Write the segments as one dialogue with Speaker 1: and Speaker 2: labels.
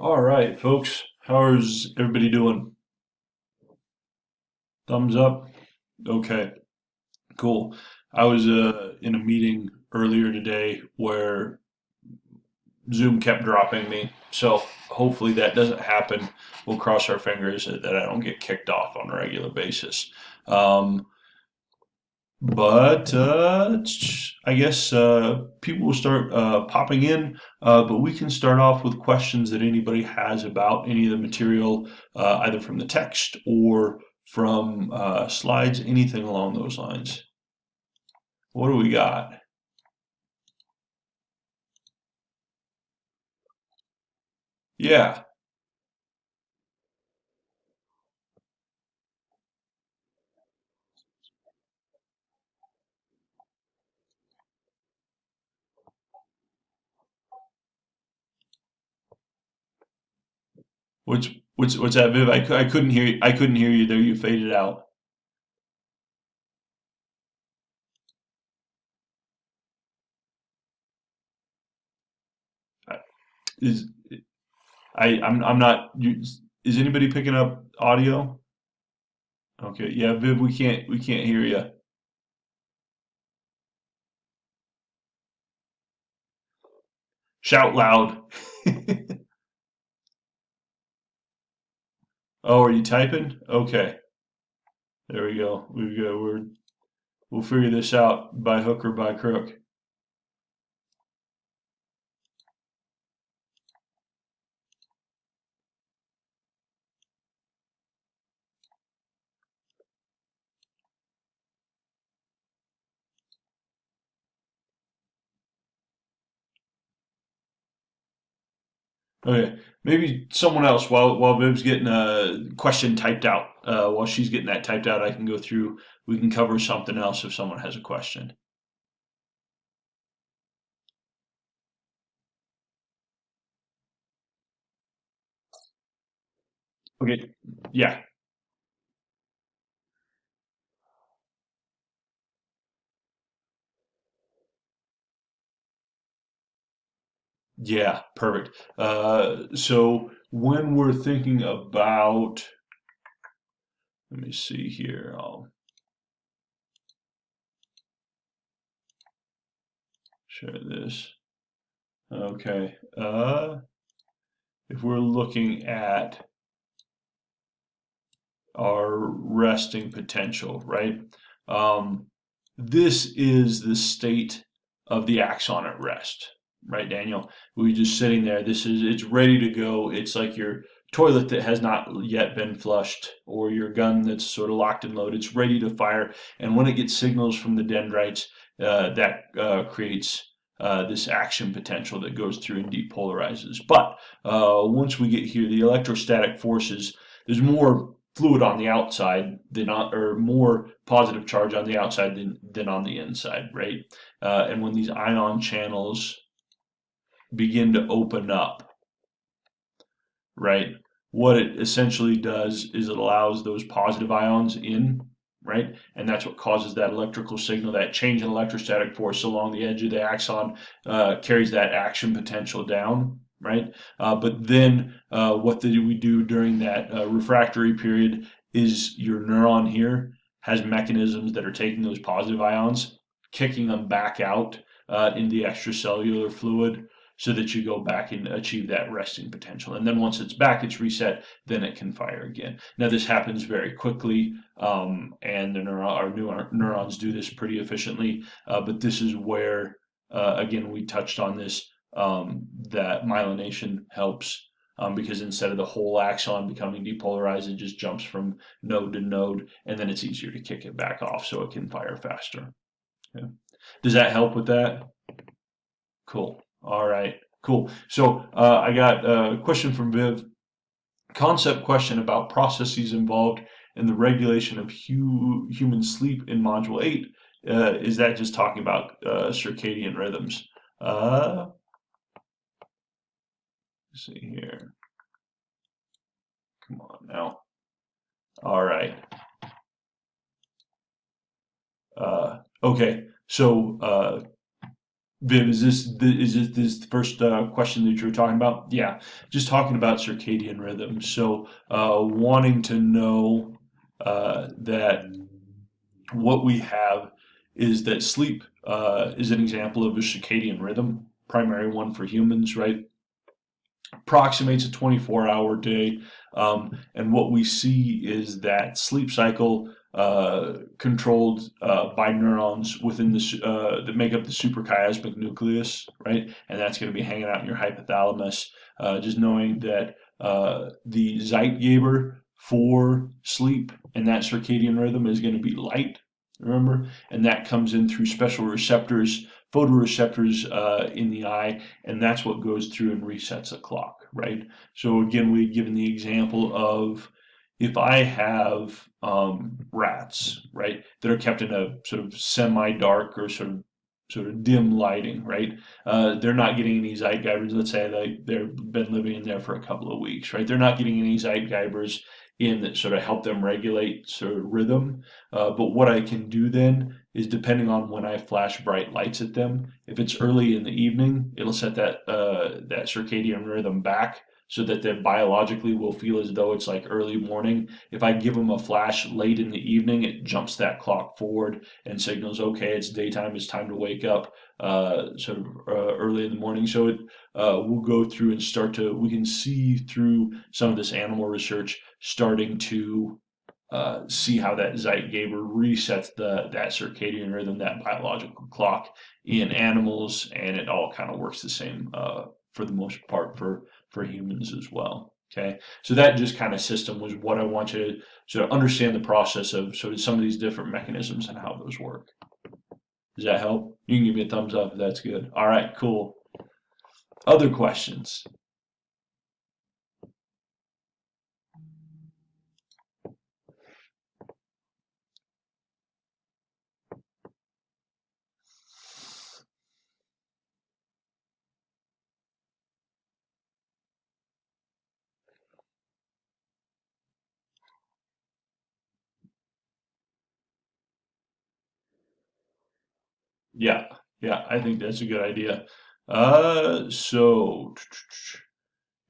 Speaker 1: All right, folks. How's everybody doing? Thumbs up? Okay, cool. I was in a meeting earlier today where Zoom kept dropping me. So hopefully that doesn't happen. We'll cross our fingers that I don't get kicked off on a regular basis. Um, but I guess people will start popping in. But we can start off with questions that anybody has about any of the material, either from the text or from slides, anything along those lines. What do we got? Yeah. What's that, Viv? I couldn't hear you. I couldn't hear you there. You faded out. Is I'm not. Is anybody picking up audio? Okay. Yeah, Viv, we can't hear you. Shout loud. Oh, are you typing? Okay. There we go. We'll figure this out by hook or by crook. Okay. Maybe someone else while Viv's getting a question typed out. While she's getting that typed out, I can go through. We can cover something else if someone has a question. Okay. Yeah. Yeah. Perfect. So when we're thinking about, let me see here. I'll share this. Okay. If we're looking at our resting potential, right? Um, this is the state of the axon at rest, right, Daniel? We just sitting there. It's ready to go. It's like your toilet that has not yet been flushed, or your gun that's sort of locked and loaded. It's ready to fire, and when it gets signals from the dendrites, that creates this action potential that goes through and depolarizes. But once we get here, the electrostatic forces, there's more fluid on the outside than on, or more positive charge on the outside than on the inside, right? And when these ion channels begin to open up, right, what it essentially does is it allows those positive ions in, right? And that's what causes that electrical signal, that change in electrostatic force along the edge of the axon, carries that action potential down, right? But then what do we do during that refractory period is your neuron here has mechanisms that are taking those positive ions, kicking them back out in the extracellular fluid so that you go back and achieve that resting potential. And then once it's back, it's reset, then it can fire again. Now, this happens very quickly, and our new neurons do this pretty efficiently, but this is where, again, we touched on this, that myelination helps. Because instead of the whole axon becoming depolarized, it just jumps from node to node, and then it's easier to kick it back off so it can fire faster. Yeah. Does that help with that? Cool. All right. Cool. So I got a question from Viv. Concept question about processes involved in the regulation of human sleep in Module 8. Is that just talking about circadian rhythms? Let's see here. Come on now. All right. Okay. So Viv, is this the first question that you were talking about? Yeah, just talking about circadian rhythm. So, wanting to know that what we have is that sleep is an example of a circadian rhythm, primary one for humans, right? Approximates a 24-hour day. And what we see is that sleep cycle controlled by neurons within that make up the suprachiasmatic nucleus, right? And that's going to be hanging out in your hypothalamus. Just knowing that the Zeitgeber for sleep and that circadian rhythm is going to be light, remember? And that comes in through special receptors, photoreceptors in the eye, and that's what goes through and resets a clock, right? So again, we've given the example of if I have rats, right, that are kept in a sort of semi-dark or sort of dim lighting, right? They're not getting any Zeitgebers. Let's say they've been living in there for a couple of weeks, right? They're not getting any Zeitgebers in that sort of help them regulate sort of rhythm. But what I can do then is depending on when I flash bright lights at them. If it's early in the evening, it'll set that circadian rhythm back so that they biologically will feel as though it's like early morning. If I give them a flash late in the evening, it jumps that clock forward and signals, okay, it's daytime, it's time to wake up, early in the morning. So we'll go through and we can see through some of this animal research starting to see how that Zeitgeber resets that circadian rhythm, that biological clock in animals, and it all kind of works the same for the most part for humans as well. Okay, so that just kind of system was what I want you to sort of understand the process of sort of some of these different mechanisms and how those work. Does that help? You can give me a thumbs up if that's good. All right, cool. Other questions? Yeah, yeah, I think that's a good idea. So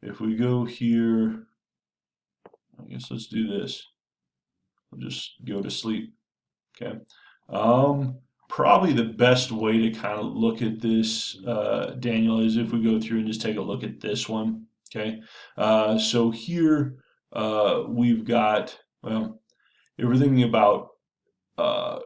Speaker 1: if we go here, I guess let's do this. We'll just go to sleep. Okay. Probably the best way to kind of look at this, Daniel, is if we go through and just take a look at this one. Okay. So here we've got, well, everything about uh,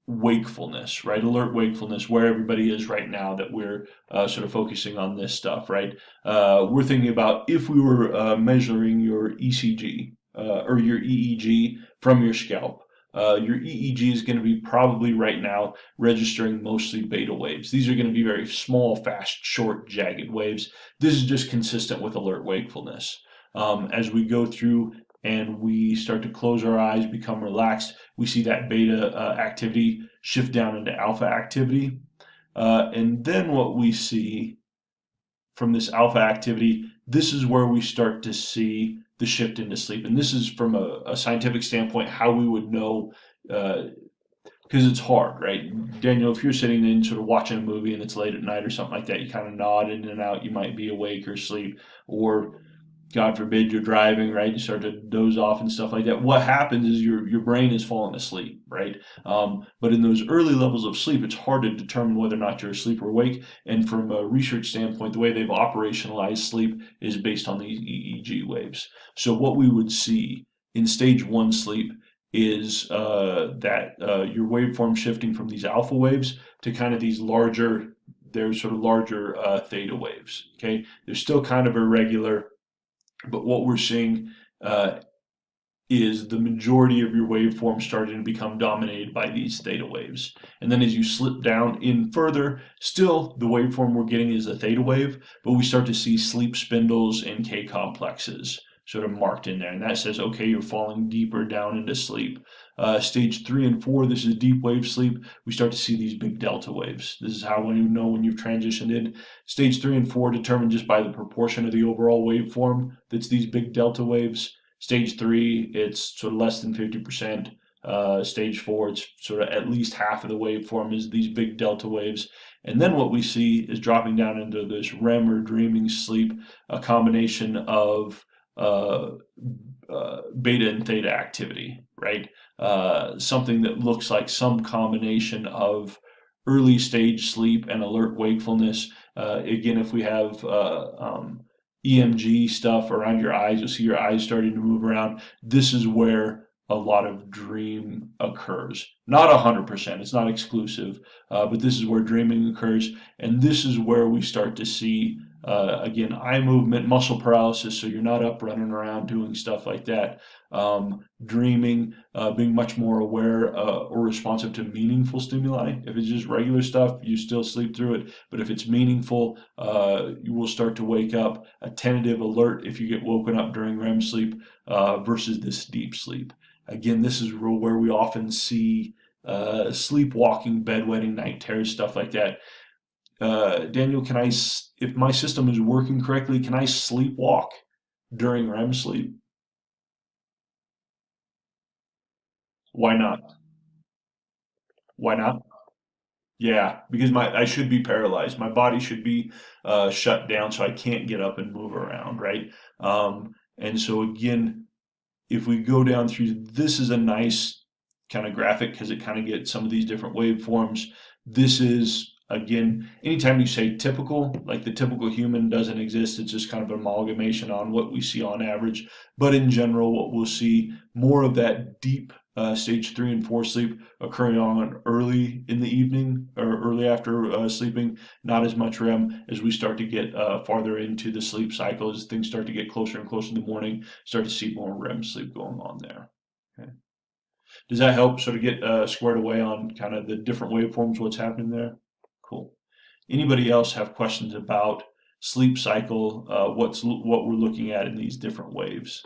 Speaker 1: wakefulness, right? Alert wakefulness, where everybody is right now that we're sort of focusing on this stuff, right? We're thinking about if we were measuring your ECG or your EEG from your scalp. Your EEG is going to be probably right now registering mostly beta waves. These are going to be very small, fast, short, jagged waves. This is just consistent with alert wakefulness. As we go through and we start to close our eyes, become relaxed, we see that beta activity shift down into alpha activity. And then what we see from this alpha activity, this is where we start to see the shift into sleep. And this is from a scientific standpoint, how we would know, because it's hard, right? Daniel, if you're sitting in sort of watching a movie and it's late at night or something like that, you kind of nod in and out, you might be awake or asleep, or God forbid you're driving, right? You start to doze off and stuff like that. What happens is your brain is falling asleep, right? But in those early levels of sleep, it's hard to determine whether or not you're asleep or awake. And from a research standpoint, the way they've operationalized sleep is based on these EEG waves. So what we would see in stage one sleep is that your waveform shifting from these alpha waves to kind of these larger, they're sort of larger theta waves. Okay, they're still kind of irregular, but what we're seeing is the majority of your waveform starting to become dominated by these theta waves. And then as you slip down in further, still the waveform we're getting is a theta wave, but we start to see sleep spindles and K complexes sort of marked in there. And that says, okay, you're falling deeper down into sleep. Stage 3 and 4, this is deep wave sleep. We start to see these big delta waves. This is how we know when you've transitioned in. Stage 3 and 4 determined just by the proportion of the overall waveform that's these big delta waves. Stage 3, it's sort of less than 50%. Stage 4, it's sort of at least half of the waveform is these big delta waves. And then what we see is dropping down into this REM or dreaming sleep, a combination of beta and theta activity, right? Something that looks like some combination of early stage sleep and alert wakefulness. Again, if we have EMG stuff around your eyes, you'll see your eyes starting to move around. This is where a lot of dream occurs. Not 100%, it's not exclusive, but this is where dreaming occurs. And this is where we start to see, again, eye movement, muscle paralysis, so you're not up running around doing stuff like that. Dreaming, being much more aware or responsive to meaningful stimuli. If it's just regular stuff, you still sleep through it. But if it's meaningful, you will start to wake up. A tentative alert if you get woken up during REM sleep versus this deep sleep. Again, this is where we often see sleepwalking, bedwetting, night terrors, stuff like that. Daniel, if my system is working correctly, can I sleepwalk during REM sleep? Why not? Why not? Yeah, because I should be paralyzed. My body should be shut down, so I can't get up and move around, right? And so again, if we go down through, this is a nice kind of graphic because it kind of gets some of these different waveforms. This is, again, anytime you say typical, like the typical human doesn't exist, it's just kind of an amalgamation on what we see on average. But in general, what we'll see more of that deep stage 3 and 4 sleep occurring on early in the evening or early after sleeping, not as much REM as we start to get farther into the sleep cycle, as things start to get closer and closer in the morning, start to see more REM sleep going on there. Okay. Does that help sort of get squared away on kind of the different waveforms, what's happening there? Cool. Anybody else have questions about sleep cycle, what we're looking at in these different waves?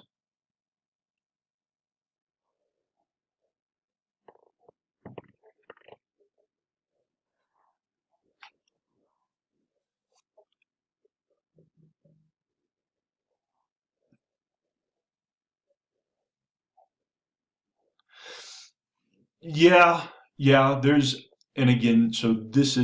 Speaker 1: Yeah, yeah, and again, so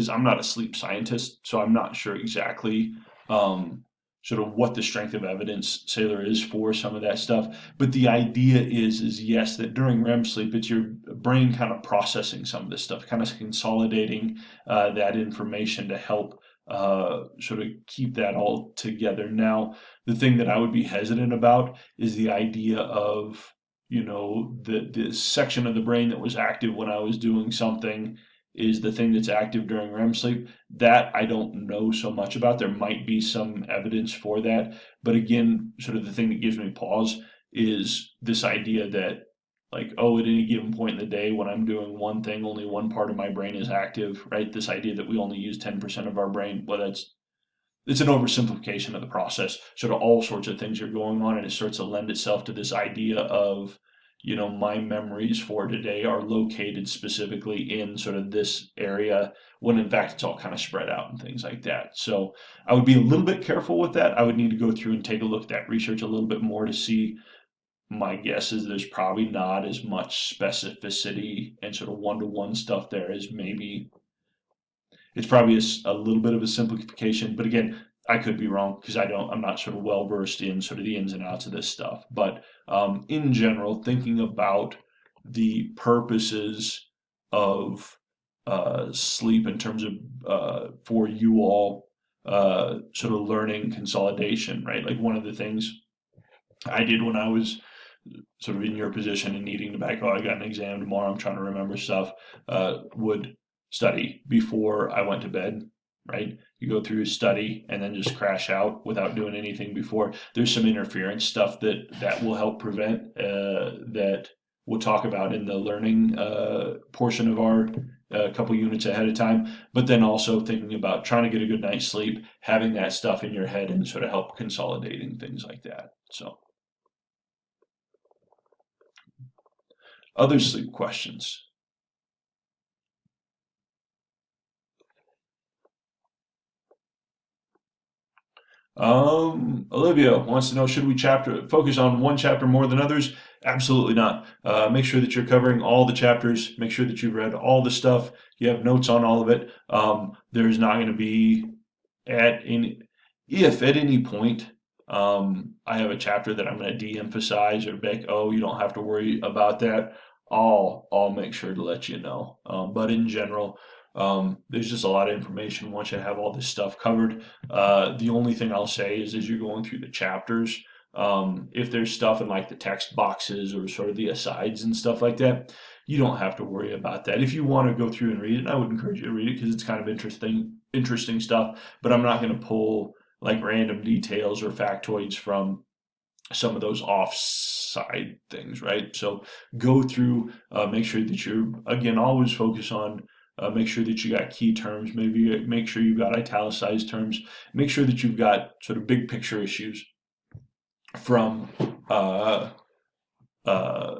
Speaker 1: I'm not a sleep scientist, so I'm not sure exactly um, sort of what the strength of evidence, say, there is for some of that stuff. But the idea is yes, that during REM sleep, it's your brain kind of processing some of this stuff, kind of consolidating that information to help sort of keep that all together. Now, the thing that I would be hesitant about is the idea of the section of the brain that was active when I was doing something is the thing that's active during REM sleep. That I don't know so much about. There might be some evidence for that. But again, sort of the thing that gives me pause is this idea that, like, oh, at any given point in the day when I'm doing one thing, only one part of my brain is active, right? This idea that we only use 10% of our brain. Well, it's an oversimplification of the process. Sort of all sorts of things are going on, and it starts to lend itself to this idea of, my memories for today are located specifically in sort of this area, when in fact it's all kind of spread out and things like that. So I would be a little bit careful with that. I would need to go through and take a look at that research a little bit more to see. My guess is there's probably not as much specificity and sort of one-to-one stuff there as maybe it's probably a little bit of a simplification, but again, I could be wrong because I'm not sort of well versed in sort of the ins and outs of this stuff. But in general, thinking about the purposes of sleep in terms of for you all sort of learning consolidation, right? Like one of the things I did when I was sort of in your position and needing to back, oh, I got an exam tomorrow, I'm trying to remember stuff, would study before I went to bed, right? You go through study and then just crash out without doing anything before. There's some interference stuff that will help prevent that we'll talk about in the learning portion of our couple units ahead of time, but then also thinking about trying to get a good night's sleep, having that stuff in your head and sort of help consolidating things like that. So other sleep questions? Olivia wants to know, should we focus on one chapter more than others? Absolutely not. Make sure that you're covering all the chapters. Make sure that you've read all the stuff. You have notes on all of it. There's not going to be at any, if at any point I have a chapter that I'm going to de-emphasize or make, oh, you don't have to worry about that. I'll make sure to let you know. But in general, there's just a lot of information once you have all this stuff covered. The only thing I'll say is as you're going through the chapters, if there's stuff in like the text boxes or sort of the asides and stuff like that, you don't have to worry about that. If you want to go through and read it, I would encourage you to read it because it's kind of interesting stuff. But I'm not going to pull like random details or factoids from some of those offside things, right? So go through, make sure that you're, again, always focus on, make sure that you got key terms, maybe make sure you've got italicized terms, make sure that you've got sort of big picture issues from, uh, uh,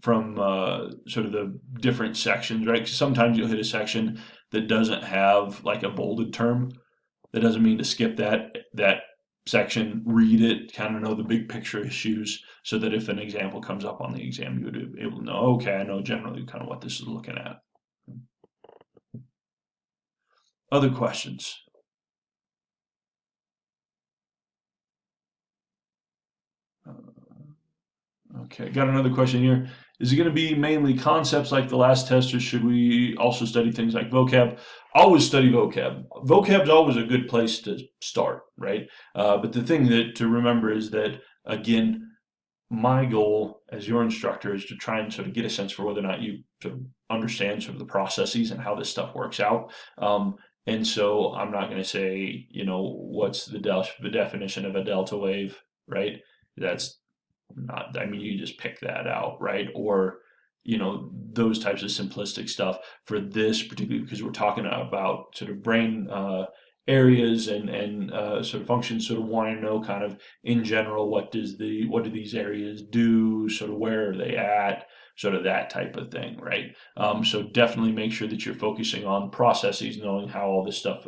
Speaker 1: sort of the different sections, right? 'Cause sometimes you'll hit a section that doesn't have like a bolded term. That doesn't mean to skip that section, read it, kind of know the big picture issues, so that if an example comes up on the exam, you would be able to know, okay, I know generally kind of what this is looking at. Other questions? Okay, got another question here. Is it going to be mainly concepts like the last test, or should we also study things like vocab? Always study vocab. Vocab's always a good place to start, right? But the thing that to remember is that, again, my goal as your instructor is to try and sort of get a sense for whether or not you sort of understand sort of the processes and how this stuff works out. And so I'm not going to say, what's the definition of a delta wave, right? That's not, I mean, you just pick that out, right? Or, those types of simplistic stuff for this particularly, because we're talking about sort of brain areas and sort of functions, sort of want to know kind of in general, what do these areas do? Sort of where are they at? Sort of that type of thing, right? So definitely make sure that you're focusing on processes, knowing how all this stuff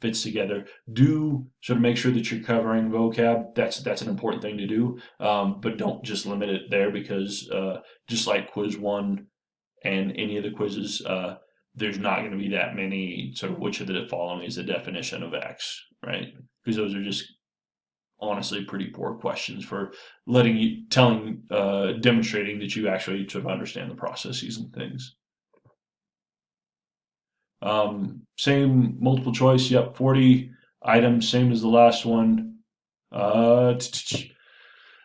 Speaker 1: fits together. Do sort of make sure that you're covering vocab. That's an important thing to do, but don't just limit it there because just like quiz one and any of the quizzes, there's not going to be that many sort of which of the following is the definition of X, right? Because those are just honestly pretty poor questions for demonstrating that you actually sort of understand the processes and things. Same multiple choice. Yep, 40 items, same as the last one.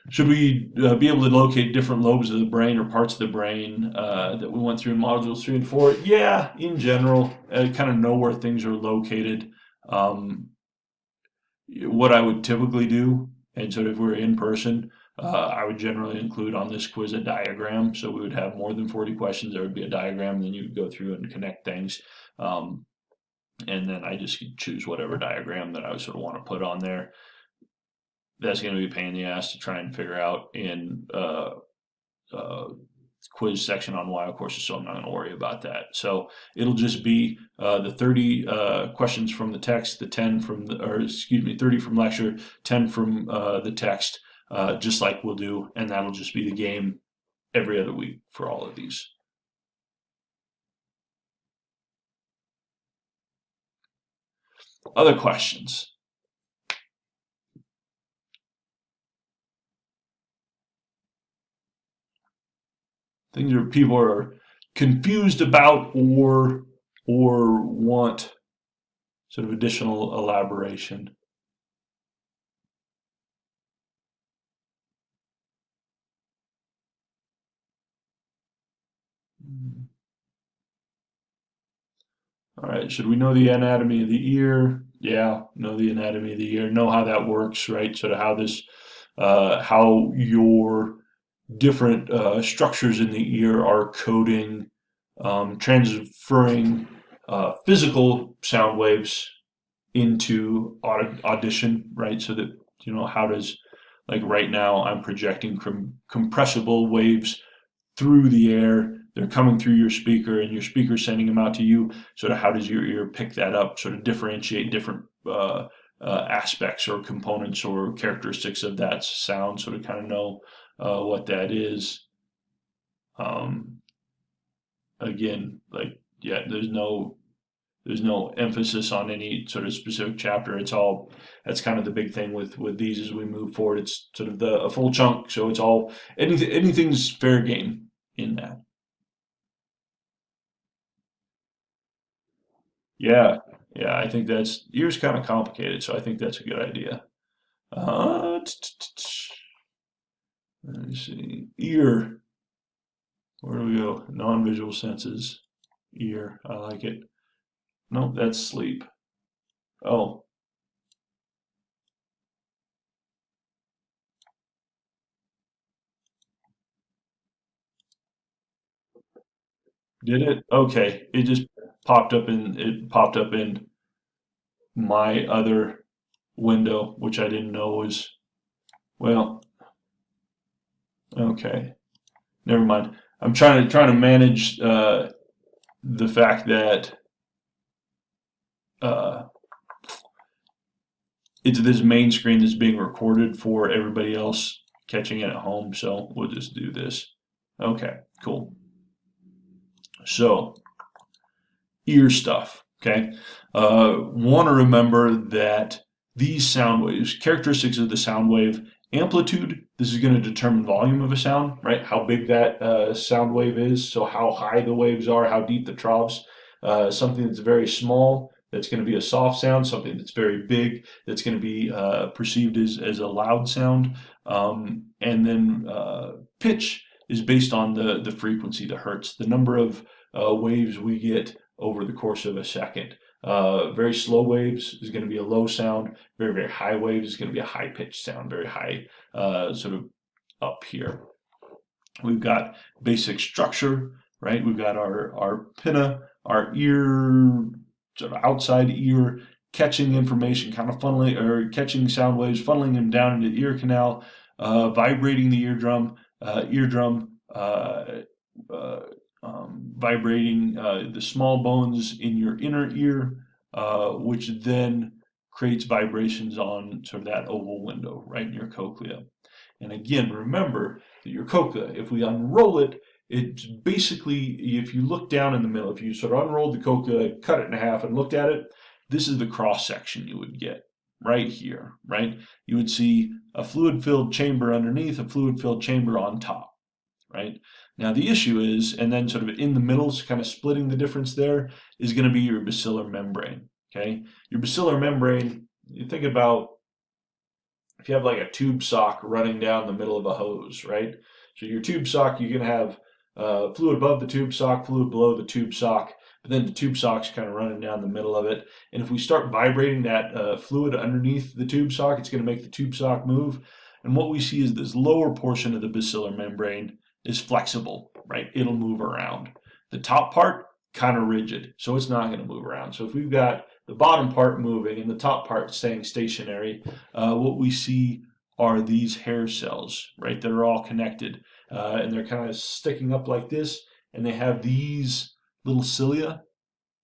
Speaker 1: Should we be able to locate different lobes of the brain or parts of the brain that we went through in modules 3 and 4? Yeah, in general, kind of know where things are located. What I would typically do, and so if we're in person, I would generally include on this quiz a diagram. So we would have more than 40 questions. There would be a diagram, and then you would go through and connect things. And then I just choose whatever diagram that I sort of want to put on there. That's going to be a pain in the ass to try and figure out in quiz section on wild courses, so I'm not going to worry about that. So it'll just be the 30 questions from the text, the 10 from 30 from lecture, 10 from the text, just like we'll do, and that'll just be the game every other week for all of these. Other questions? Things that people are confused about or want sort of additional elaboration. All right, should we know the anatomy of the ear? Yeah, know the anatomy of the ear, know how that works, right? Sort of how your different structures in the ear are coding, transferring physical sound waves into audition, right? So that, how does, like right now, I'm projecting compressible waves through the air. They're coming through your speaker, and your speaker sending them out to you. Sort of how does your ear pick that up? Sort of differentiate different aspects or components or characteristics of that sound, so to kind of know what that is. Um, Again, like, yeah, there's no emphasis on any sort of specific chapter. It's all, that's kind of the big thing with these as we move forward. It's sort of a full chunk, so it's all anything's fair game in that. Yeah, yeah, I think that's ear's kind of complicated, so I think that's a good idea. Let me see. Ear. Where do we go? Non-visual senses. Ear. I like it. No, that's sleep. Oh, did it? Okay. It popped up in my other window, which I didn't know was, well, okay. Never mind. I'm trying to manage the fact that uh, it's this main screen that's being recorded for everybody else catching it at home. So we'll just do this. Okay, cool. So ear stuff. Okay. Want to remember that these sound waves, characteristics of the sound wave, amplitude, this is going to determine volume of a sound, right? How big that sound wave is. So how high the waves are, how deep the troughs. Something that's very small, that's going to be a soft sound. Something that's very big, that's going to be perceived as a loud sound. And then pitch is based on the frequency, the hertz, the number of waves we get over the course of a second. Very slow waves is going to be a low sound. Very, very high waves is going to be a high pitched sound, very high, sort of up here. We've got basic structure, right? We've got our pinna, our ear, sort of outside ear, catching information, kind of funneling or catching sound waves, funneling them down into the ear canal, vibrating the eardrum, uh, vibrating the small bones in your inner ear, which then creates vibrations on sort of that oval window right in your cochlea. And again, remember that your cochlea, if we unroll it, it's basically, if you look down in the middle, if you sort of unrolled the cochlea, cut it in half and looked at it, this is the cross section you would get right here, right? You would see a fluid filled chamber underneath, a fluid filled chamber on top, right? Now the issue is, and then sort of in the middle, kind of splitting the difference there, is going to be your bacillar membrane, okay? Your bacillar membrane, you think about if you have like a tube sock running down the middle of a hose, right? So your tube sock, you can have fluid above the tube sock, fluid below the tube sock, but then the tube sock's kind of running down the middle of it. And if we start vibrating that fluid underneath the tube sock, it's going to make the tube sock move. And what we see is this lower portion of the bacillar membrane is flexible, right? It'll move around. The top part, kind of rigid, so it's not going to move around. So if we've got the bottom part moving and the top part staying stationary, what we see are these hair cells, right, that are all connected. And they're kind of sticking up like this, and they have these little cilia,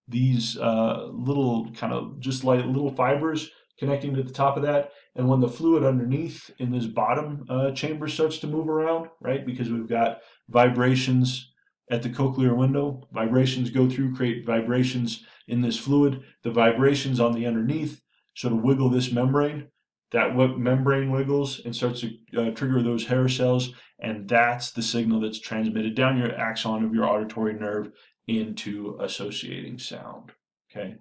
Speaker 1: these little kind of just like little fibers connecting to the top of that. And when the fluid underneath in this bottom chamber starts to move around, right, because we've got vibrations at the cochlear window, vibrations go through, create vibrations in this fluid. The vibrations on the underneath sort of wiggle this membrane. That membrane wiggles and starts to trigger those hair cells, and that's the signal that's transmitted down your axon of your auditory nerve into associating sound. Okay,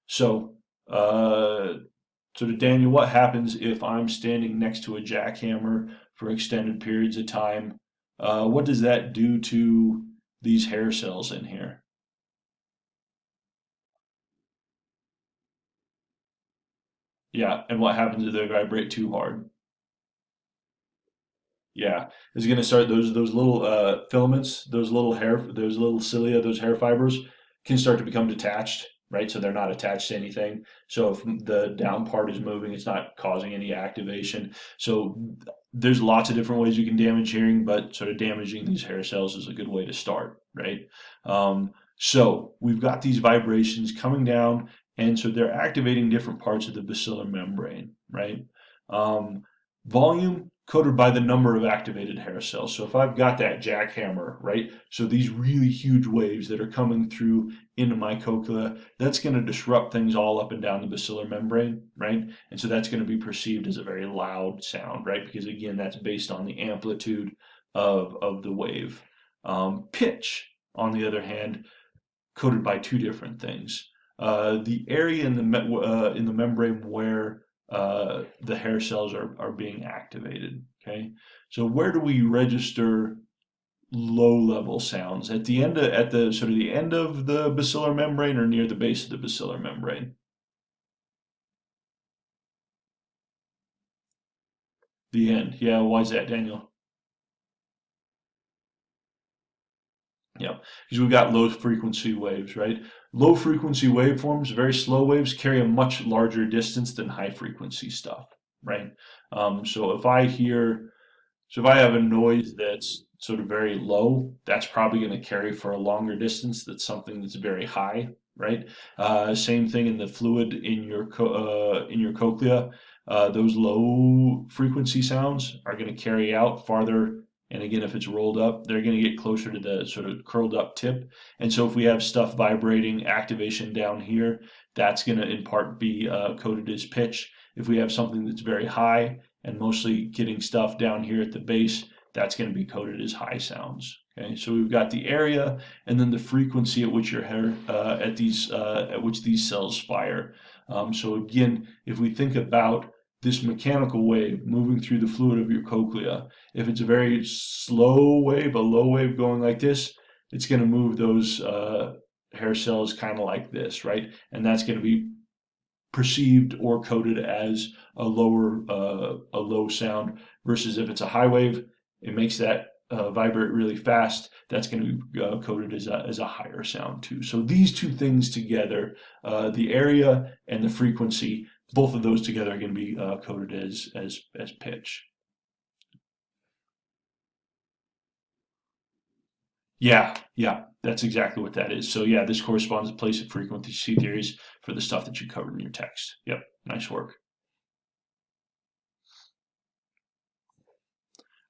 Speaker 1: so sort of Daniel, what happens if I'm standing next to a jackhammer for extended periods of time? What does that do to these hair cells in here? Yeah, and what happens if they vibrate too hard? Yeah, it's going to start those little filaments, those little cilia, those hair fibers can start to become detached, right? So they're not attached to anything. So if the down part is moving, it's not causing any activation. So there's lots of different ways you can damage hearing, but sort of damaging these hair cells is a good way to start, right? So we've got these vibrations coming down, And so they're activating different parts of the bacillar membrane, right? Volume coded by the number of activated hair cells. So if I've got that jackhammer, right? So these really huge waves that are coming through into my cochlea, that's going to disrupt things all up and down the bacillar membrane, right? And so that's going to be perceived as a very loud sound, right? Because again, that's based on the amplitude of the wave. Pitch, on the other hand, coded by two different things. The area in the membrane where the hair cells are being activated. Okay, so where do we register low level sounds? At the end of, at the sort of the end of the bacillar membrane or near the base of the bacillar membrane? The end. Yeah, why is that, Daniel? Yeah, because we've got low frequency waves, right? Low frequency waveforms, very slow waves, carry a much larger distance than high frequency stuff, right? So if I have a noise that's sort of very low, that's probably going to carry for a longer distance than something that's very high, right? Same thing in the fluid in your cochlea. Those low frequency sounds are going to carry out farther. And again, if it's rolled up, they're going to get closer to the sort of curled up tip. And so if we have stuff vibrating, activation down here, that's going to in part be coded as pitch. If we have something that's very high, and mostly getting stuff down here at the base, that's going to be coded as high sounds. Okay, so we've got the area and then the frequency at which your hair at which these cells fire. So again, if we think about this mechanical wave moving through the fluid of your cochlea, if it's a very slow wave, a low wave going like this, it's going to move those hair cells kind of like this, right? And that's going to be perceived or coded as a low sound, versus if it's a high wave, it makes that vibrate really fast. That's going to be coded as a higher sound too. So these two things together, the area and the frequency, both of those together are going to be coded as pitch. Yeah, that's exactly what that is. So yeah, this corresponds to place and frequency theories for the stuff that you covered in your text. Yep, nice work.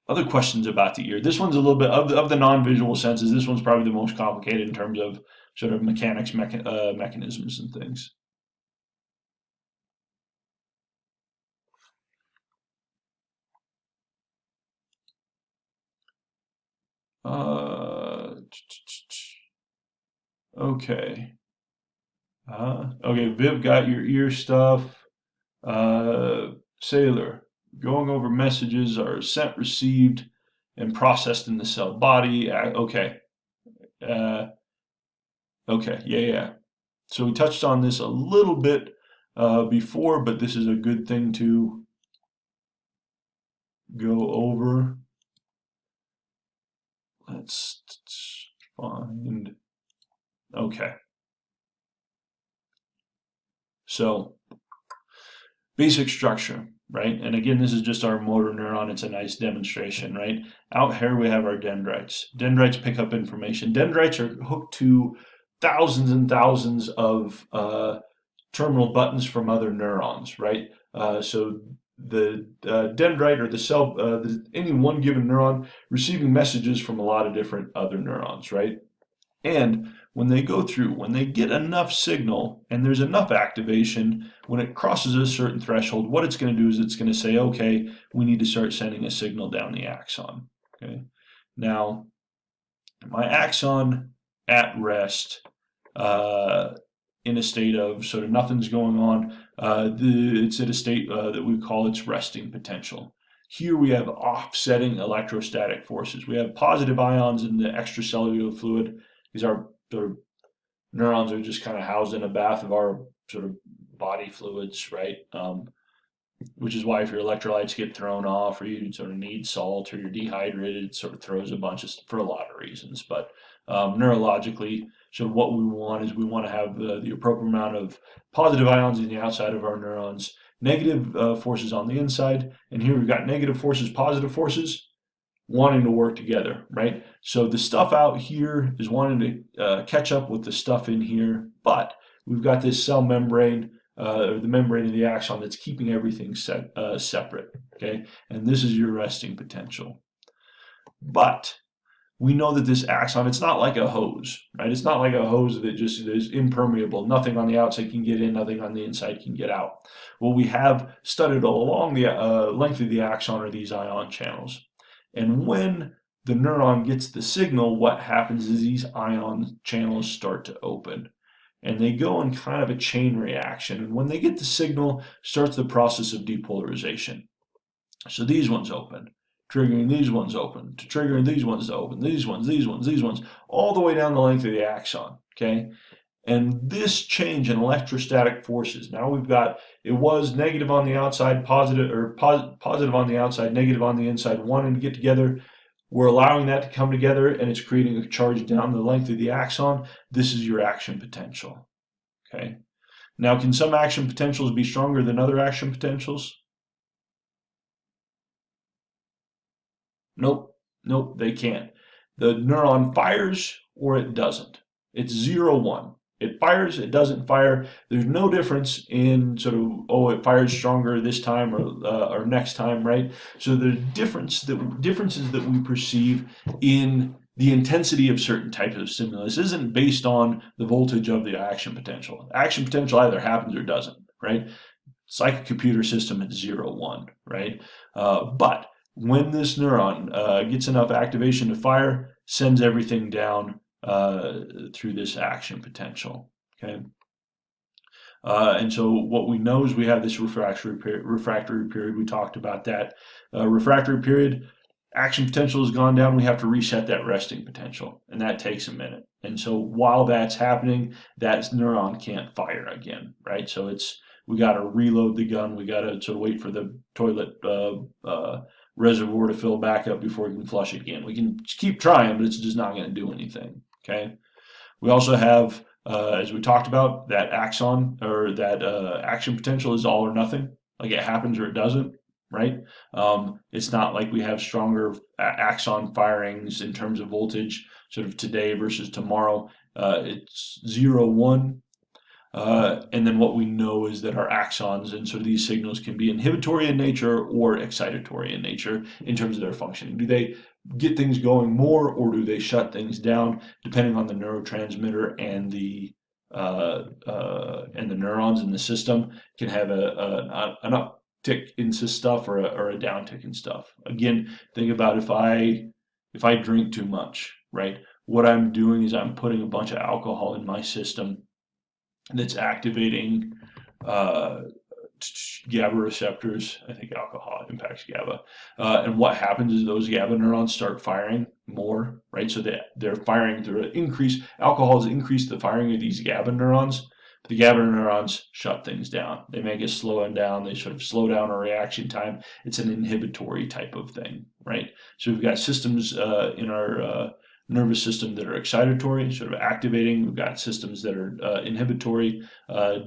Speaker 1: Other questions about the ear. This one's a little bit of the non-visual senses. This one's probably the most complicated in terms of sort of mechanics, mechanisms, and things. Uh, okay. Okay, Viv got your ear stuff. Sailor, going over messages are sent, received, and processed in the cell body. Okay. Uh, okay. Yeah. So we touched on this a little bit before, but this is a good thing to go over. Let's find. Okay. So basic structure, right? And again, this is just our motor neuron. It's a nice demonstration, right? Out here we have our dendrites. Dendrites pick up information. Dendrites are hooked to thousands and thousands of terminal buttons from other neurons, right? So the dendrite or the cell, any one given neuron receiving messages from a lot of different other neurons, right? And when they go through, when they get enough signal and there's enough activation, when it crosses a certain threshold, what it's going to do is it's going to say, okay, we need to start sending a signal down the axon. Okay. Now, my axon at rest, in a state of sort of nothing's going on, it's at a state that we call its resting potential. Here we have offsetting electrostatic forces. We have positive ions in the extracellular fluid. These are the neurons are just kind of housed in a bath of our sort of body fluids, right? Which is why if your electrolytes get thrown off or you sort of need salt or you're dehydrated, it sort of throws a bunch of, for a lot of reasons. But neurologically, so what we want is we want to have the appropriate amount of positive ions in the outside of our neurons, negative forces on the inside. And here we've got negative forces, positive forces wanting to work together, right? So the stuff out here is wanting to catch up with the stuff in here, but we've got this cell membrane, or the membrane of the axon that's keeping everything separate, okay? And this is your resting potential. But we know that this axon, it's not like a hose, right? It's not like a hose that just is impermeable. Nothing on the outside can get in, nothing on the inside can get out. What we have studied all along the length of the axon are these ion channels. And when the neuron gets the signal, what happens is these ion channels start to open. And they go in kind of a chain reaction. And when they get the signal, starts the process of depolarization. So these ones open, triggering these ones open, to triggering these ones to open, these ones, all the way down the length of the axon, okay? And this change in electrostatic forces, now we've got, it was negative on the outside, positive, or positive on the outside, negative on the inside, wanting to get together. We're allowing that to come together, and it's creating a charge down the length of the axon. This is your action potential, okay? Now, can some action potentials be stronger than other action potentials? Nope, nope, they can't. The neuron fires or it doesn't. It's 0-1. It fires, it doesn't fire. There's no difference in sort of, oh, it fires stronger this time or next time, right? So the differences that we perceive in the intensity of certain types of stimulus isn't based on the voltage of the action potential. Action potential either happens or doesn't, right? It's like a computer system at 0-1, right? But when this neuron gets enough activation to fire, sends everything down through this action potential, okay? And so what we know is we have this refractory period. We talked about that. Refractory period, action potential has gone down. We have to reset that resting potential, and that takes a minute. And so while that's happening, that neuron can't fire again, right? So we got to reload the gun. We got to sort of wait for the toilet reservoir to fill back up before we can flush it again. We can keep trying, but it's just not going to do anything, okay? We also have, as we talked about, that axon or that action potential is all or nothing. Like it happens or it doesn't, right? It's not like we have stronger axon firings in terms of voltage sort of today versus tomorrow. It's 0-1. And then what we know is that our axons and sort of these signals can be inhibitory in nature or excitatory in nature in terms of their functioning. Do they get things going more or do they shut things down depending on the neurotransmitter and the neurons in the system can have an uptick in stuff or a downtick in stuff. Again, think about if I drink too much, right? What I'm doing is I'm putting a bunch of alcohol in my system that's activating GABA receptors. I think alcohol impacts GABA. And what happens is those GABA neurons start firing more, right? So they're firing to increase, alcohol has increased the firing of these GABA neurons. But the GABA neurons shut things down. They make it slow down. They sort of slow down our reaction time. It's an inhibitory type of thing, right? So we've got systems in our nervous system that are excitatory, sort of activating. We've got systems that are inhibitory,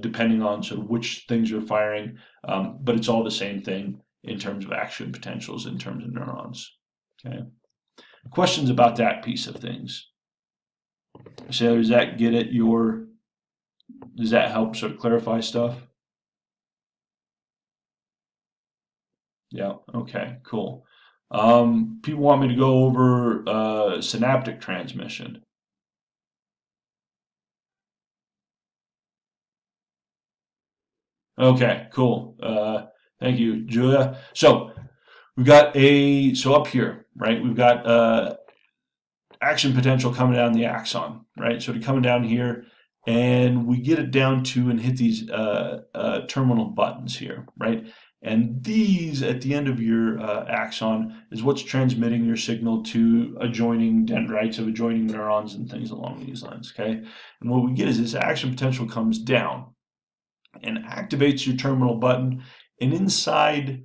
Speaker 1: depending on sort of which things are firing. But it's all the same thing in terms of action potentials, in terms of neurons. Okay. Questions about that piece of things? So does that get at does that help sort of clarify stuff? Yeah. Okay. Cool. People want me to go over synaptic transmission. Okay, cool. Thank you, Julia. So we've got so up here, right? We've got action potential coming down the axon, right? So coming down here, and we get it down to and hit these terminal buttons here, right? And these, at the end of your axon, is what's transmitting your signal to adjoining dendrites of adjoining neurons and things along these lines, okay? And what we get is this action potential comes down and activates your terminal button, and inside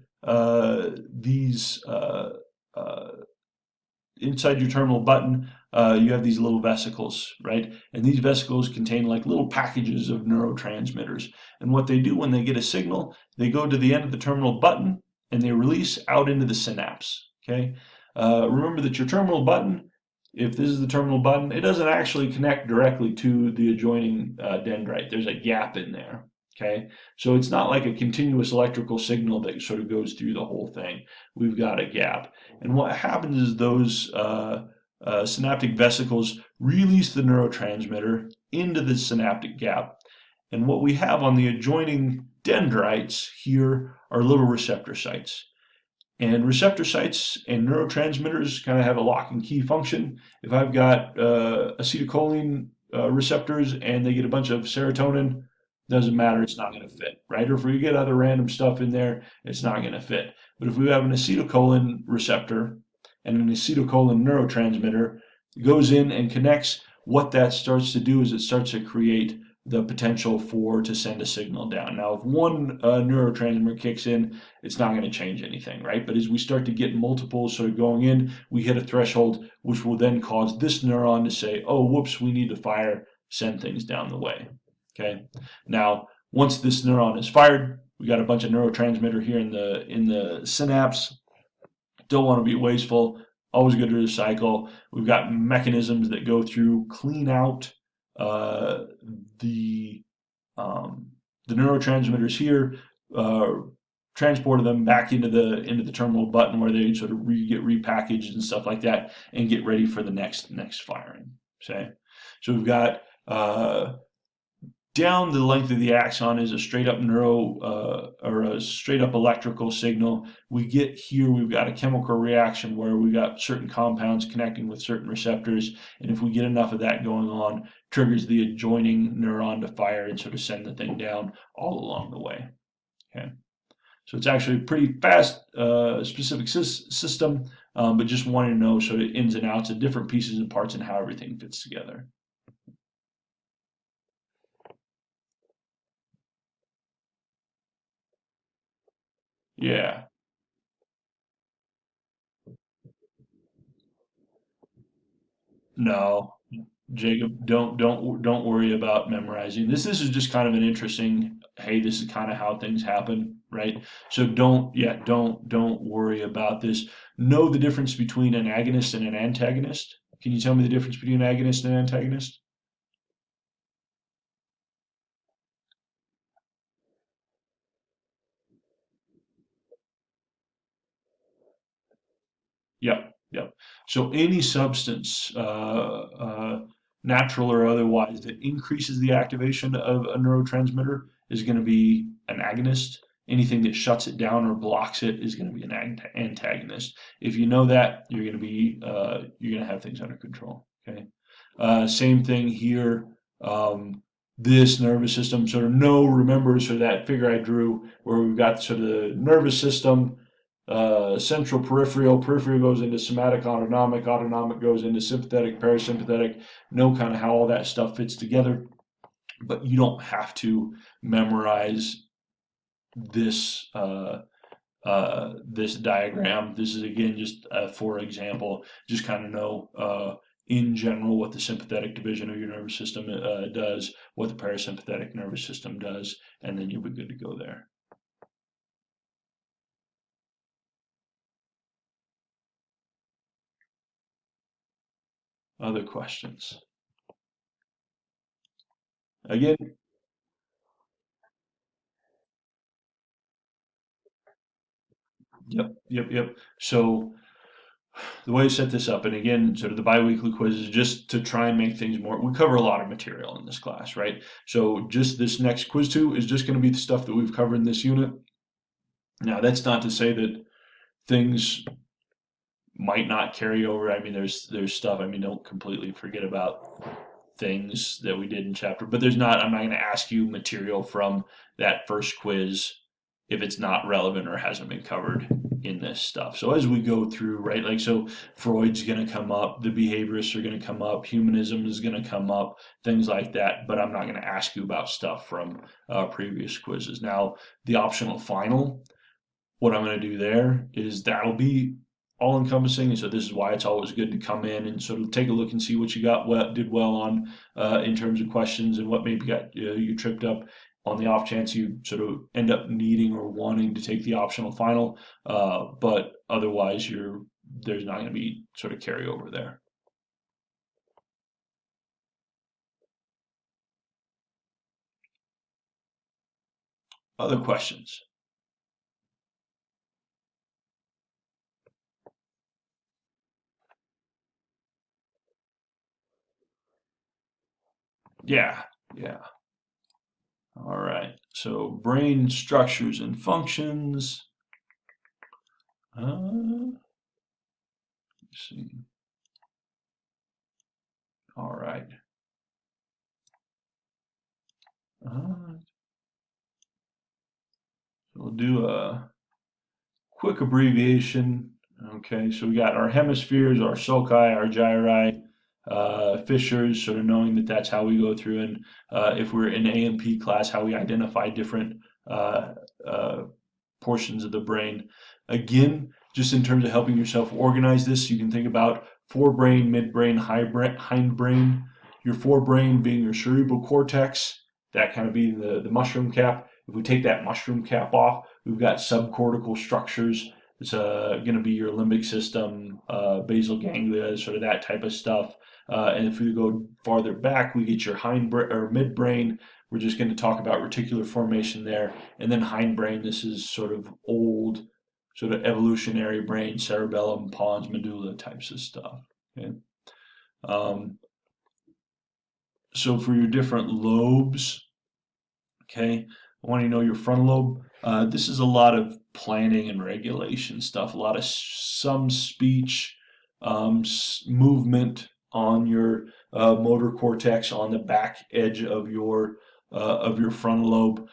Speaker 1: inside your terminal button, you have these little vesicles, right? And these vesicles contain like little packages of neurotransmitters. And what they do when they get a signal, they go to the end of the terminal button and they release out into the synapse, okay? Remember that your terminal button if this is the terminal button, it doesn't actually connect directly to the adjoining dendrite. There's a gap in there. Okay, so it's not like a continuous electrical signal that sort of goes through the whole thing. We've got a gap. And what happens is those synaptic vesicles release the neurotransmitter into the synaptic gap. And what we have on the adjoining dendrites here are little receptor sites. And receptor sites and neurotransmitters kind of have a lock and key function. If I've got acetylcholine receptors and they get a bunch of serotonin, doesn't matter, it's not going to fit, right? Or if we get other random stuff in there, it's not going to fit. But if we have an acetylcholine receptor and an acetylcholine neurotransmitter, it goes in and connects. What that starts to do is it starts to create the potential for to send a signal down. Now, if one neurotransmitter kicks in, it's not going to change anything, right? But as we start to get multiples sort of going in, we hit a threshold, which will then cause this neuron to say, oh, whoops, we need to fire, send things down the way, okay? Now, once this neuron is fired, we got a bunch of neurotransmitter here in the synapse. Don't want to be wasteful, always good to recycle. We've got mechanisms that go through, clean out uh, the the neurotransmitters here, transport them back into the terminal button where they sort of get repackaged and stuff like that, and get ready for the next firing. Okay, so we've got down the length of the axon is a straight up or a straight up electrical signal. We get here, we've got a chemical reaction where we've got certain compounds connecting with certain receptors. And if we get enough of that going on, triggers the adjoining neuron to fire and sort of send the thing down all along the way. Okay. So it's actually a pretty fast, specific system, but just wanting to know sort of ins and outs of different pieces and parts and how everything fits together. Yeah. No, Jacob, don't worry about memorizing. This is just kind of an interesting, hey, this is kind of how things happen, right? So don't worry about this. Know the difference between an agonist and an antagonist. Can you tell me the difference between an agonist and an antagonist? Yep, yep. So any substance, natural or otherwise, that increases the activation of a neurotransmitter is going to be an agonist. Anything that shuts it down or blocks it is going to be an antagonist. If you know that, you're going to have things under control. Okay. Same thing here. This nervous system sort of remember sort of that figure I drew where we've got sort of the nervous system, central peripheral. Peripheral goes into somatic autonomic. Autonomic goes into sympathetic, parasympathetic. Know kind of how all that stuff fits together, but you don't have to memorize this this diagram. This is again just for example. Just kind of know in general what the sympathetic division of your nervous system does, what the parasympathetic nervous system does, and then you'll be good to go there. Other questions? Again, yep. So the way to set this up, and again, sort of the biweekly quiz is just to try and make things more. We cover a lot of material in this class, right? So just this next quiz two is just going to be the stuff that we've covered in this unit. Now, that's not to say that things might not carry over. I mean, there's stuff. I mean, don't completely forget about things that we did in chapter, but there's not. I'm not going to ask you material from that first quiz if it's not relevant or hasn't been covered in this stuff. So as we go through, right, like so Freud's going to come up, the behaviorists are going to come up, humanism is going to come up, things like that, but I'm not going to ask you about stuff from previous quizzes. Now, the optional final, what I'm going to do there is that'll be all encompassing. And so this is why it's always good to come in and sort of take a look and see what you did well on in terms of questions and what maybe got you tripped up on the off chance you sort of end up needing or wanting to take the optional final. But otherwise, there's not going to be sort of carryover there. Other questions? Yeah, yeah. All right. So brain structures and functions. Let's see. All right. Uh, we'll do a quick abbreviation. Okay, so we got our hemispheres, our sulci, our gyri, fissures, sort of knowing that that's how we go through, and if we're in A&P class, how we identify different uh, uh, portions of the brain. Again, just in terms of helping yourself organize this, you can think about forebrain, midbrain, hindbrain. Your forebrain being your cerebral cortex, that kind of being the mushroom cap. If we take that mushroom cap off, we've got subcortical structures. It's going to be your limbic system, basal ganglia, sort of that type of stuff. And if we go farther back, we get your hindbrain or midbrain. We're just going to talk about reticular formation there. And then hindbrain, this is sort of old, sort of evolutionary brain, cerebellum, pons, medulla types of stuff. Okay. Um, so for your different lobes, okay, I want to know your frontal lobe. This is a lot of planning and regulation stuff, a lot of some speech, movement on your motor cortex on the back edge of your frontal lobe.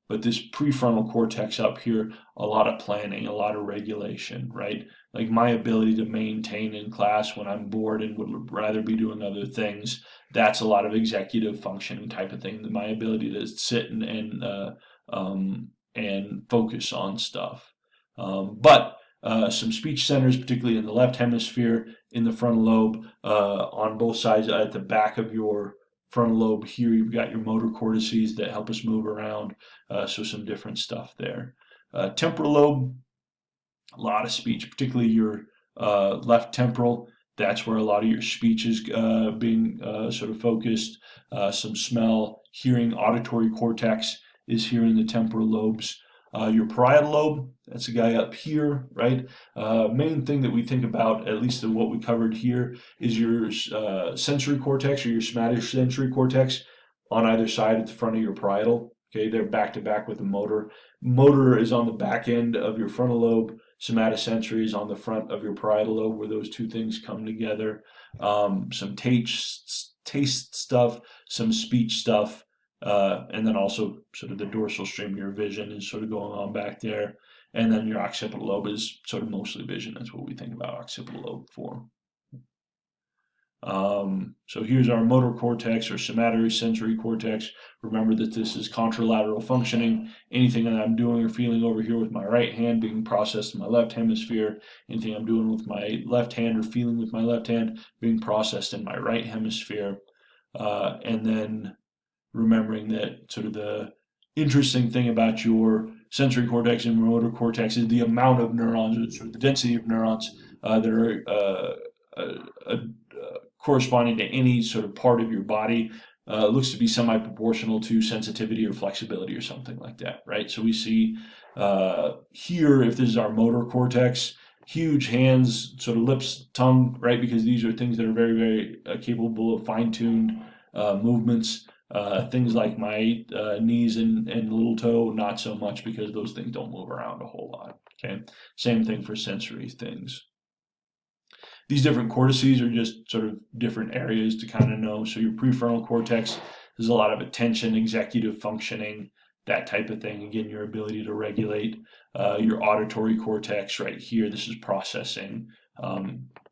Speaker 1: But this prefrontal cortex up here, a lot of planning, a lot of regulation, right? Like my ability to maintain in class when I'm bored and would rather be doing other things, that's a lot of executive functioning type of thing. My ability to sit and focus on stuff. But some speech centers, particularly in the left hemisphere, in the frontal lobe, on both sides at the back of your frontal lobe here, you've got your motor cortices that help us move around. So some different stuff there. Temporal lobe, a lot of speech, particularly your left temporal. That's where a lot of your speech is being sort of focused. Some smell, hearing, auditory cortex is here in the temporal lobes. Your parietal lobe, that's a guy up here, right? Main thing that we think about, at least in what we covered here, is your sensory cortex or your somatosensory cortex on either side at the front of your parietal. Okay, they're back to back with the motor. Motor is on the back end of your frontal lobe. Somatosensory is on the front of your parietal lobe, where those two things come together. Some taste stuff, some speech stuff, and then also sort of the dorsal stream, your vision is sort of going on back there. And then your occipital lobe is sort of mostly vision. That's what we think about occipital lobe for. So here's our motor cortex or somatosensory cortex. Remember that this is contralateral functioning. Anything that I'm doing or feeling over here with my right hand being processed in my left hemisphere. Anything I'm doing with my left hand or feeling with my left hand being processed in my right hemisphere. And then remembering that sort of the interesting thing about your sensory cortex and motor cortex is the amount of neurons, or sort of the density of neurons that are corresponding to any sort of part of your body. Looks to be semi-proportional to sensitivity or flexibility or something like that, right? So we see here, if this is our motor cortex, huge hands, sort of lips, tongue, right? Because these are things that are very, very capable of fine-tuned movements. Things like my knees and little toe, not so much because those things don't move around a whole lot. Okay, same thing for sensory things. These different cortices are just sort of different areas to kind of know. So your prefrontal cortex, there's a lot of attention, executive functioning, that type of thing. Again, your ability to regulate your auditory cortex right here. This is processing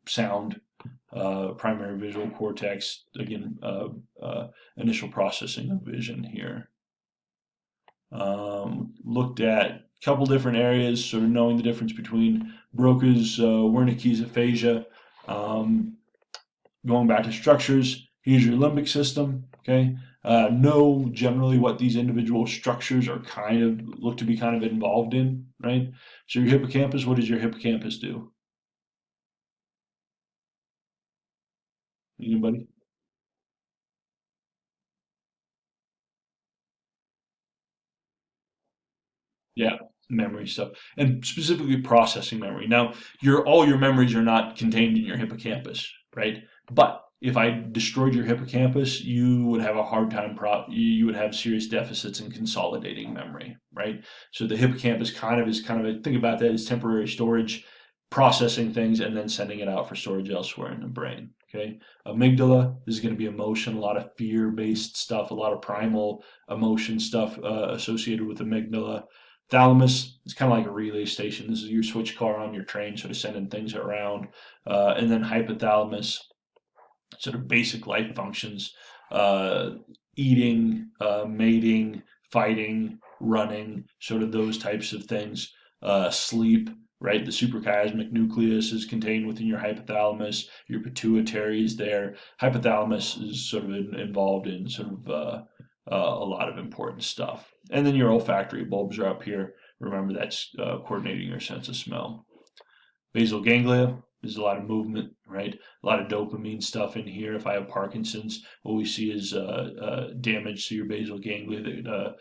Speaker 1: sound. Primary visual cortex, again, initial processing of vision here. Looked at a couple different areas, sort of knowing the difference between Broca's Wernicke's aphasia. Going back to structures, here's your limbic system. Okay, know generally what these individual structures are kind of look to be kind of involved in, right? So your hippocampus, what does your hippocampus do? Anybody? Yeah, memory stuff, and specifically processing memory. Now, all your memories are not contained in your hippocampus, right? But if I destroyed your hippocampus, you would have a hard time. You would have serious deficits in consolidating memory, right? So the hippocampus think about that as temporary storage, processing things, and then sending it out for storage elsewhere in the brain. Okay, amygdala is going to be emotion, a lot of fear-based stuff, a lot of primal emotion stuff associated with amygdala. Thalamus is kind of like a relay station. This is your switch car on your train, sort of sending things around. And then hypothalamus, sort of basic life functions, uh, eating, mating, fighting, running, sort of those types of things. Sleep, right? The suprachiasmatic nucleus is contained within your hypothalamus. Your pituitary is there. Hypothalamus is sort of involved in sort of a lot of important stuff. And then your olfactory bulbs are up here. Remember, that's coordinating your sense of smell. Basal ganglia, there's a lot of movement, right? A lot of dopamine stuff in here. If I have Parkinson's, what we see is damage to your basal ganglia that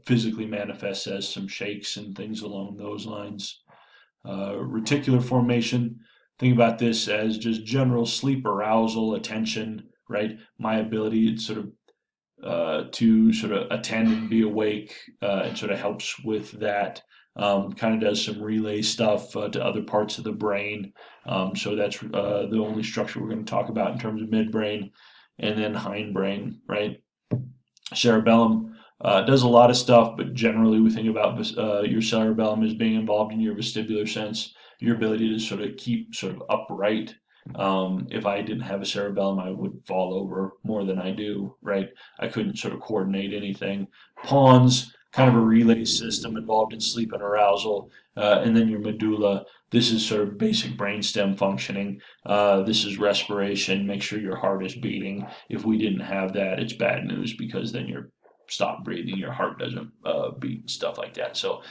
Speaker 1: physically manifests as some shakes and things along those lines. Reticular formation, think about this as just general sleep arousal, attention, right? My ability to sort of attend and be awake, and sort of helps with that. Kind of does some relay stuff to other parts of the brain. So that's the only structure we're going to talk about in terms of midbrain, and then hindbrain, right? Cerebellum does a lot of stuff, but generally we think about your cerebellum as being involved in your vestibular sense, your ability to sort of keep sort of upright. If I didn't have a cerebellum, I would fall over more than I do, right? I couldn't sort of coordinate anything. Pons, kind of a relay system involved in sleep and arousal. And then your medulla, this is sort of basic brainstem functioning. This is respiration, make sure your heart is beating. If we didn't have that, it's bad news because then you're stop breathing, your heart doesn't beat, and stuff like that. So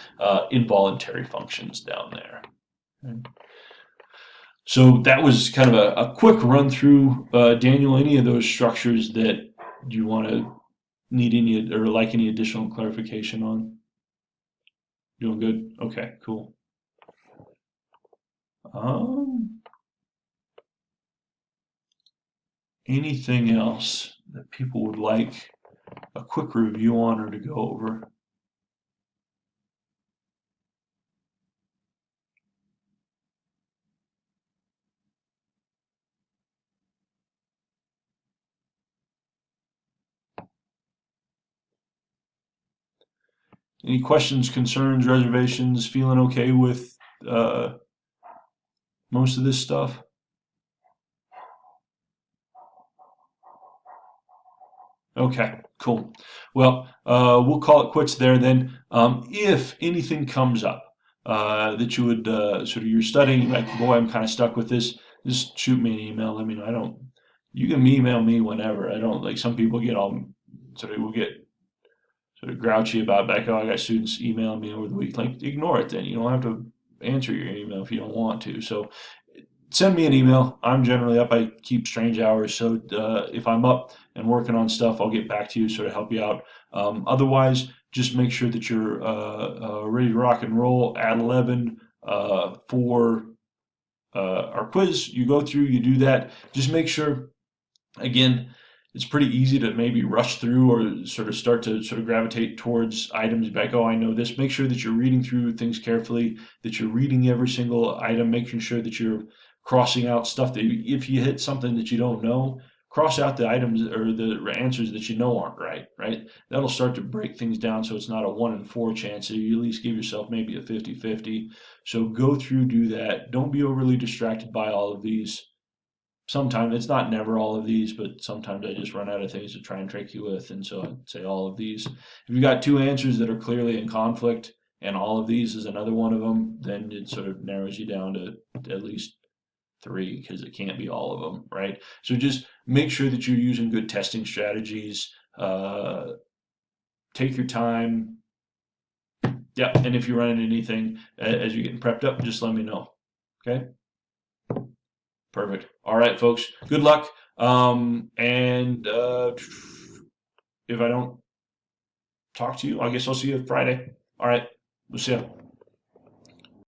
Speaker 1: involuntary functions down there. So that was kind of a quick run through, Daniel. Any of those structures that you want to need any or like any additional clarification on? Doing good? Okay, cool. Anything else that people would like a quick review on or to go over? Any questions, concerns, reservations? Feeling okay with most of this stuff? Okay, cool. Well, we'll call it quits there then. If anything comes up that you would sort of you're studying, like, boy, I'm kind of stuck with this, just shoot me an email. Let me know. I don't. You can email me whenever. I don't like some people get all sort of will get sort of grouchy about back. Oh, I got students emailing me over the week. Like, ignore it then. You don't have to answer your email if you don't want to. So send me an email. I'm generally up. I keep strange hours, so if I'm up and working on stuff, I'll get back to you, sort of help you out. Otherwise, just make sure that you're ready to rock and roll at 11 for our quiz. You go through, you do that. Just make sure, again, it's pretty easy to maybe rush through or sort of start to sort of gravitate towards items like, oh, I know this. Make sure that you're reading through things carefully, that you're reading every single item, making sure that you're crossing out stuff that if you hit something that you don't know, cross out the items or the answers that you know aren't right, right? That'll start to break things down so it's not a 1 in 4 chance. So you at least give yourself maybe a 50-50. So go through, do that. Don't be overly distracted by all of these. Sometimes it's not never all of these, but sometimes I just run out of things to try and trick you with, and so I'd say all of these. If you got two answers that are clearly in conflict, and all of these is another one of them, then it sort of narrows you down to at least 3 because it can't be all of them, right? So just make sure that you're using good testing strategies. Take your time. Yeah, and if you run into anything as you're getting prepped up, just let me know. Okay. Perfect. All right, folks. Good luck. And if I don't talk to you, I guess I'll see you Friday. All right. We'll see you.